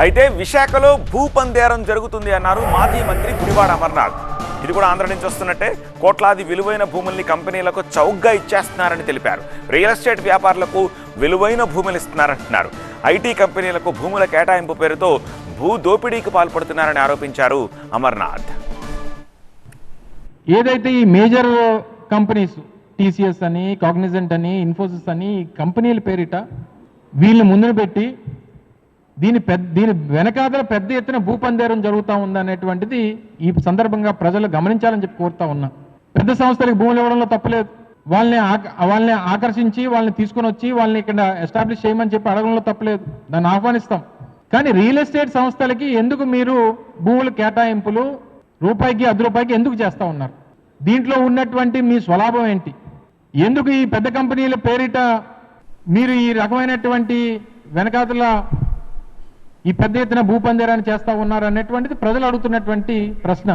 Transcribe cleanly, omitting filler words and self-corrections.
అయితే విశాఖలో భూపందేరం జరుగుతుంది అన్నారు మాజీ మంత్రి గుడివాడ అమర్నాథ్. ఇది కూడా ఆంధ్ర నుంచి వస్తున్నట్టే. కోట్లాది విలువైన భూముల్ని కంపెనీలకు చౌకగా ఇచ్చేస్తున్నారని తెలిపారు. రియల్ ఎస్టేట్ వ్యాపారులకు విలువైన భూములు ఇస్తున్నారంటున్నారు. ఐటీ కంపెనీలకు భూముల కేటాయింపు పేరుతో భూ దోపిడీకి పాల్పడుతున్నారని ఆరోపించారు అమర్నాథ్. ఏదైతే ఈ మేజర్ కంపెనీస్ టీసీఎస్ అని, కాగ్నిజెంట్ అని, ఇన్ఫోసిస్ అని కంపెనీల పేరిట వీళ్ళని ముందున పెట్టి దీని వెనకాదల పెద్ద ఎత్తున భూపందేరం జరుగుతూ ఉందనేటువంటిది ఈ సందర్భంగా ప్రజలు గమనించాలని చెప్పి కోరుతా ఉన్నా. పెద్ద సంస్థలకు భూములు ఇవ్వడంలో తప్పలేదు. వాళ్ళని ఆకర్షించి వాళ్ళని తీసుకుని వచ్చి వాళ్ళని ఇక్కడ ఎస్టాబ్లిష్ చేయమని చెప్పి అడగడంలో తప్పలేదు, దాన్ని ఆహ్వానిస్తాం. కానీ రియల్ ఎస్టేట్ సంస్థలకి ఎందుకు మీరు భూముల కేటాయింపులు రూపాయికి ₹10 ఎందుకు చేస్తూ ఉన్నారు? దీంట్లో ఉన్నటువంటి మీ స్వలాభం ఏంటి? ఎందుకు ఈ పెద్ద కంపెనీల పేరిట మీరు ఈ రకమైనటువంటి వెనకాతల ఈ పెద్ద ఎత్తున భూపందేరాన్ని చేస్తూ ఉన్నారు అనేటువంటిది ప్రజలు అడుగుతున్నటువంటి ప్రశ్న.